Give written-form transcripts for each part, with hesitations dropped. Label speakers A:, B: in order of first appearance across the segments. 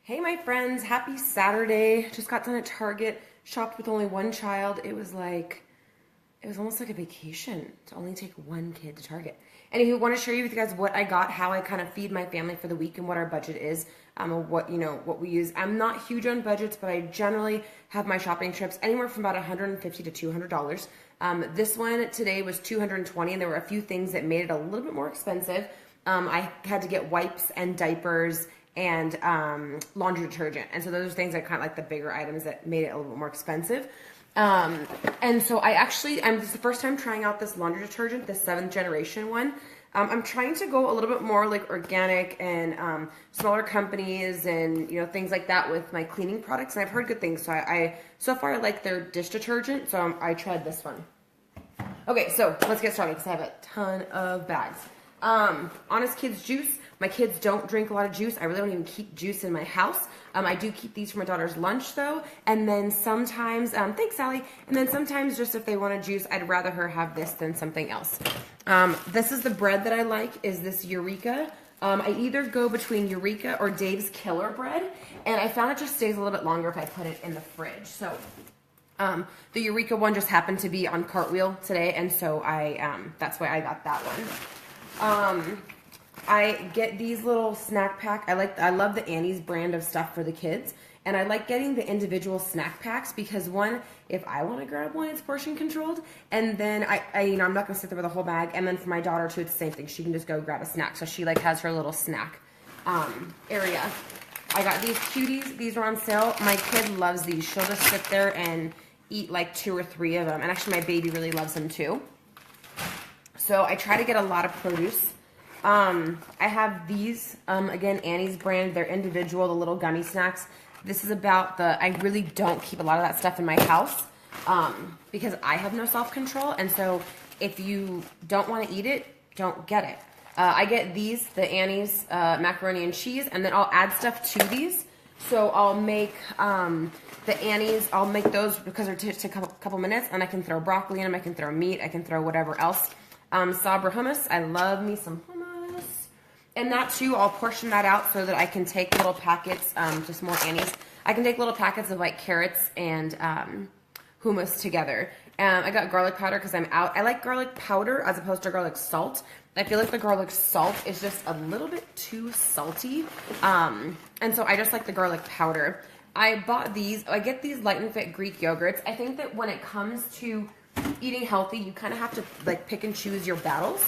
A: Hey my friends, happy Saturday. Just got done at Target, shopped with only one child. It was almost like a vacation to only take one kid to Target. Anywho, I want to share with you guys what I got, how I kind of feed my family for the week and what our budget is, what we use. I'm not huge on budgets, but I generally have my shopping trips anywhere from about $150 to $200. This one today was $220 and there were a few things that made it a little bit more expensive. I had to get wipes and diapers and laundry detergent. And so those are things that kind of like the bigger items that made it a little bit more expensive. And so this is the first time trying out this laundry detergent, the 7th generation one. I'm trying to go a little bit more like organic and smaller companies and things like that with my cleaning products. And I've heard good things. So so far I like their dish detergent. So I tried this one. Okay, so let's get started because I have a ton of bags. Honest Kids juice. My kids don't drink a lot of juice. I really don't even keep juice in my house. I do keep these for my daughter's lunch though. And then sometimes, thanks Sally. And then sometimes just if they want a juice, I'd rather her have this than something else. This is the bread that I like, is this Eureka. I either go between Eureka or Dave's Killer Bread. And I found it just stays a little bit longer if I put it in the fridge. So the Eureka one just happened to be on Cartwheel today. And so that's why I got that one. I get these little snack pack. I love the Annie's brand of stuff for the kids. And I like getting the individual snack packs because one, if I want to grab one, it's portion controlled. And then I'm not going to sit there with a whole bag. And then for my daughter too, it's the same thing. She can just go grab a snack. So she has her little snack, area. I got these cuties. These are on sale. My kid loves these. She'll just sit there and eat like 2 or 3 of them. And actually my baby really loves them too. So I try to get a lot of produce. I have these, again, Annie's brand. They're individual, the little gummy snacks. This is about I really don't keep a lot of that stuff in my house, because I have no self-control. And so if you don't want to eat it, don't get it. I get these, the Annie's, macaroni and cheese, and then I'll add stuff to these. So I'll make, the Annie's, I'll make those because they're just a couple minutes, and I can throw broccoli in them, I can throw meat, I can throw whatever else. Sabra hummus, I love me some hummus. And that too, I'll portion that out so that I can take little packets, just more Annie's. I can take little packets of like carrots and hummus together. I got garlic powder because I'm out. I like garlic powder as opposed to garlic salt. I feel like the garlic salt is just a little bit too salty. And so I just like the garlic powder. I bought these. I get these Light and Fit Greek yogurts. I think that when it comes to eating healthy, you kind of have to like pick and choose your battles.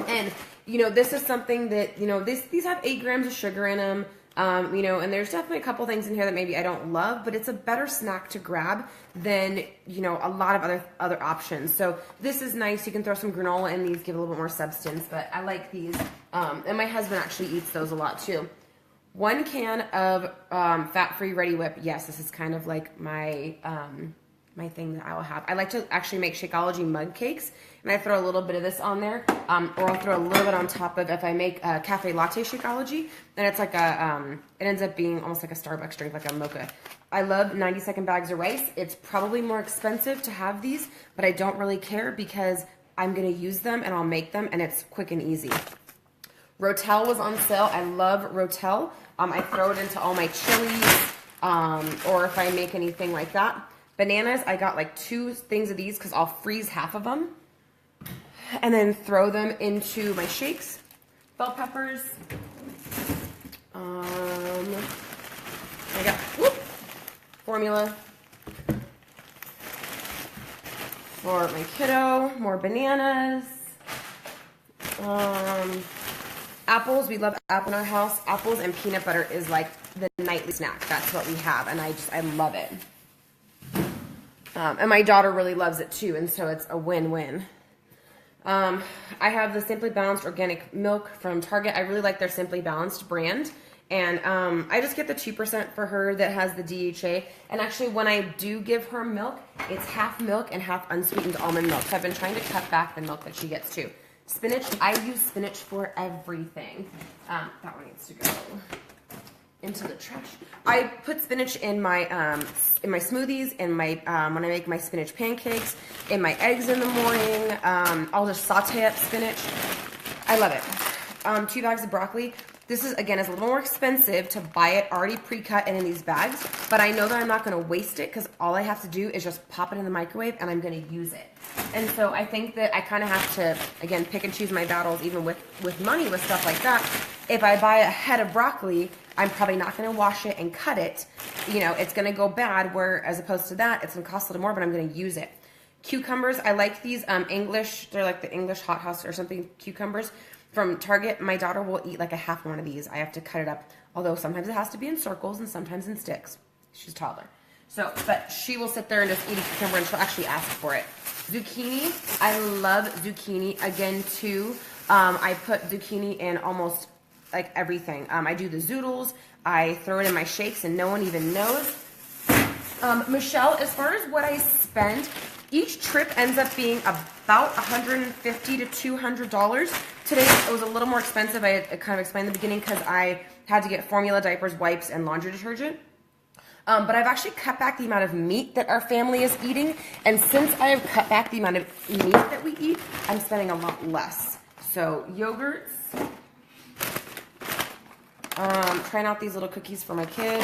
A: And this is something that, these have 8 grams of sugar in them, and there's definitely a couple things in here that maybe I don't love, but it's a better snack to grab than, a lot of other options. So this is nice. You can throw some granola in these, give a little bit more substance, but I like these. And my husband actually eats those a lot too. 1 can of fat-free Ready Whip. Yes, this is kind of like my thing that I will have. I like to actually make Shakeology mug cakes, and I throw a little bit of this on there, or I'll throw a little bit on top of, if I make a cafe latte Shakeology, then it's like it ends up being almost like a Starbucks drink, like a mocha. I love 90-second bags of rice. It's probably more expensive to have these, but I don't really care because I'm going to use them and I'll make them, and it's quick and easy. Rotel was on sale. I love Rotel. I throw it into all my chilies, or if I make anything like that. Bananas, I got like 2 things of these because I'll freeze half of them and then throw them into my shakes. Bell peppers. I got formula for my kiddo. More bananas. Apples, we love apple in our house. Apples and peanut butter is like the nightly snack. That's what we have, and I love it. And my daughter really loves it too, and so it's a win-win. I have the Simply Balanced organic milk from Target. I really like their Simply Balanced brand. And I just get the 2% for her that has the DHA. And actually, when I do give her milk, it's half milk and half unsweetened almond milk. So I've been trying to cut back the milk that she gets too. Spinach, I use spinach for everything. That one needs to go into the trash. I put spinach in my smoothies, in my when I make my spinach pancakes, in my eggs in the morning. I'll just saute up spinach. I love it. 2 bags of broccoli. This is, again, is a little more expensive to buy it already pre-cut and in these bags, but I know that I'm not going to waste it because all I have to do is just pop it in the microwave and I'm going to use it. And so I think that I kind of have to, again, pick and choose my battles even with money, with stuff like that. If I buy a head of broccoli, I'm probably not going to wash it and cut it. You know, it's going to go bad, where as opposed to that, it's going to cost a little more, but I'm going to use it. Cucumbers, I like these English, they're like the English Hot House or something cucumbers from Target. My daughter will eat like a half one of these. I have to cut it up, although sometimes it has to be in circles and sometimes in sticks. She's a toddler. So, but she will sit there and just eat a cucumber, and she'll actually ask for it. Zucchini, I love zucchini. Again, too, I put zucchini in almost like everything. I do the zoodles. I throw it in my shakes and no one even knows. Michelle, as far as what I spend, each trip ends up being about $150 to $200. Today it was a little more expensive. I kind of explained in the beginning because I had to get formula, diapers, wipes, and laundry detergent. But I've actually cut back the amount of meat that our family is eating. And since I have cut back the amount of meat that we eat, I'm spending a lot less. So yogurts. Trying out these little cookies for my kid.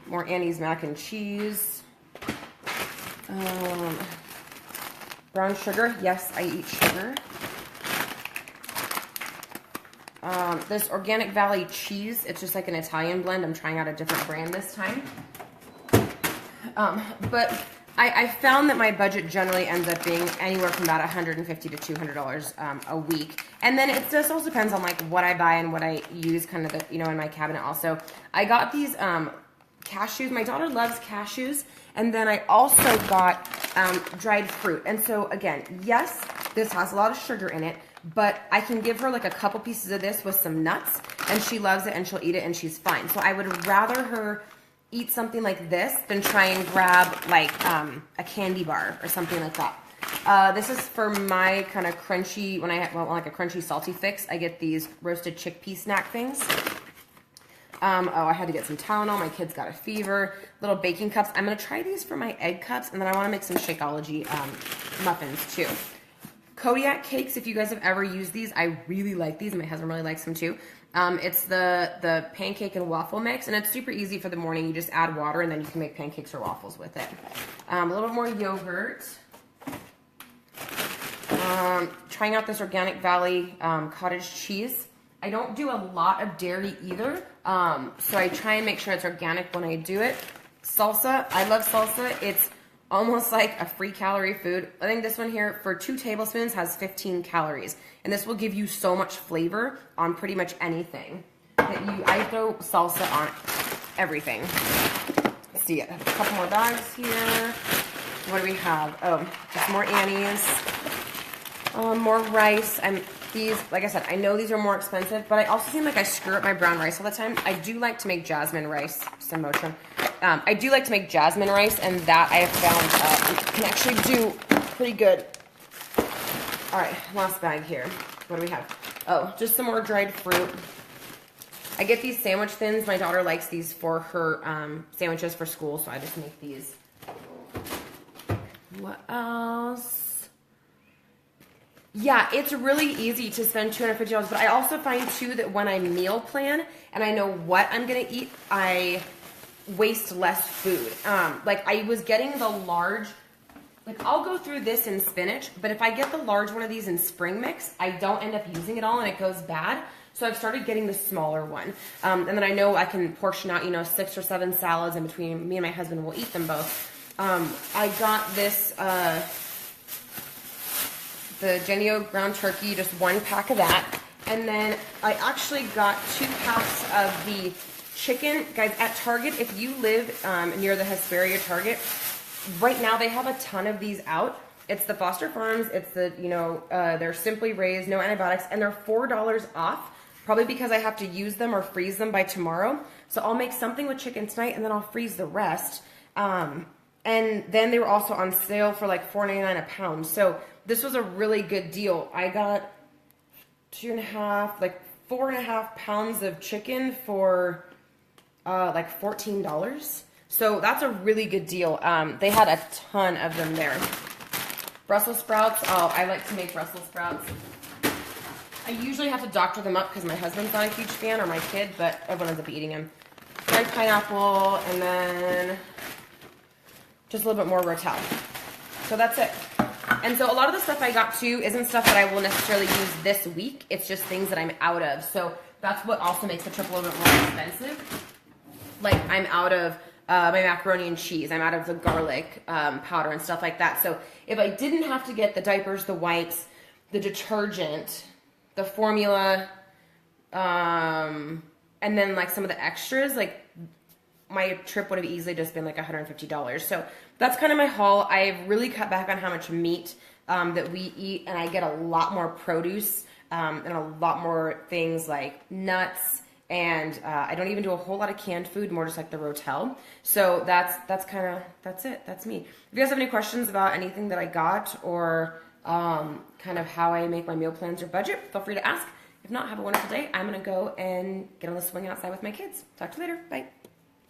A: More Annie's mac and cheese. Brown sugar. Yes, I eat sugar. This Organic Valley cheese. It's just like an Italian blend. I'm trying out a different brand this time. But I found that my budget generally ends up being anywhere from about $150 to $200 a week. And then it just also depends on like what I buy and what I use kind of, you know, in my cabinet also. I got these cashews. My daughter loves cashews. And then I also got dried fruit. And so again, yes, this has a lot of sugar in it, but I can give her like a couple pieces of this with some nuts and she loves it and she'll eat it and she's fine. So I would rather her eat something like this than try and grab like a candy bar or something like that. This is for my kind of crunchy, when I want like a crunchy salty fix, I get these roasted chickpea snack things. Oh, I had to get some Tylenol. My kid's got a fever. Little baking cups. I'm going to try these for my egg cups, and then I want to make some Shakeology muffins too. Kodiak cakes, if you guys have ever used these, I really like these. My husband really likes them too. It's the pancake and waffle mix, and it's super easy for the morning. You just add water, and then you can make pancakes or waffles with it. A little bit more yogurt. Trying out this Organic Valley cottage cheese. I don't do a lot of dairy either, so I try and make sure it's organic when I do it. Salsa, I love salsa. It's almost like a free calorie food. I think this one here for 2 tablespoons has 15 calories, and this will give you so much flavor on pretty much anything. I throw salsa on everything. Let's see, a couple more bags here. What do we have? Oh, just more Annie's. More rice. These, like I said, I know these are more expensive, but I also seem like I screw up my brown rice all the time. I do like to make jasmine rice. Some motion. I do like to make jasmine rice, and that I have found can actually do pretty good. All right, last bag here. What do we have? Oh, just some more dried fruit. I get these sandwich thins. My daughter likes these for her sandwiches for school, so I just make these. What else? Yeah, it's really easy to spend $250, but I also find too that when I meal plan and I know what I'm gonna eat, I waste less food. Like I was getting the large, like I'll go through this in spinach, but if I get the large one of these in spring mix, I don't end up using it all and it goes bad. So I've started getting the smaller one. And then I know I can portion out, 6 or 7 salads in between. Me and my husband will eat them both. I got this, the Jennie-O ground turkey, just 1 pack of that. And then I actually got 2 packs of the chicken. Guys, at Target, if you live near the Hesperia Target, right now they have a ton of these out. It's the Foster Farms. It's the, they're Simply Raised, no antibiotics, and they're $4 off, probably because I have to use them or freeze them by tomorrow. So I'll make something with chicken tonight, and then I'll freeze the rest. And then they were also on sale for like $4.99 a pound. So this was a really good deal. I got 4.5 pounds of chicken for like $14. So that's a really good deal. They had a ton of them there. Brussels sprouts. Oh, I like to make Brussels sprouts. I usually have to doctor them up because my husband's not a huge fan, or my kid, but everyone ends up eating them. Fried pineapple, and then just a little bit more Rotel. So that's it. And so a lot of the stuff I got too isn't stuff that I will necessarily use this week. It's just things that I'm out of. So that's what also makes the trip a little bit more expensive. Like I'm out of my macaroni and cheese. I'm out of the garlic powder and stuff like that. So if I didn't have to get the diapers, the wipes, the detergent, the formula, and then like some of the extras, like my trip would have easily just been like $150. So that's kind of my haul. I've really cut back on how much meat that we eat, and I get a lot more produce and a lot more things like nuts, and I don't even do a whole lot of canned food, more just like the Rotel. So that's it. That's me. If you guys have any questions about anything that I got, or kind of how I make my meal plans or budget, feel free to ask. If not, have a wonderful day. I'm going to go and get on the swing outside with my kids. Talk to you later. Bye.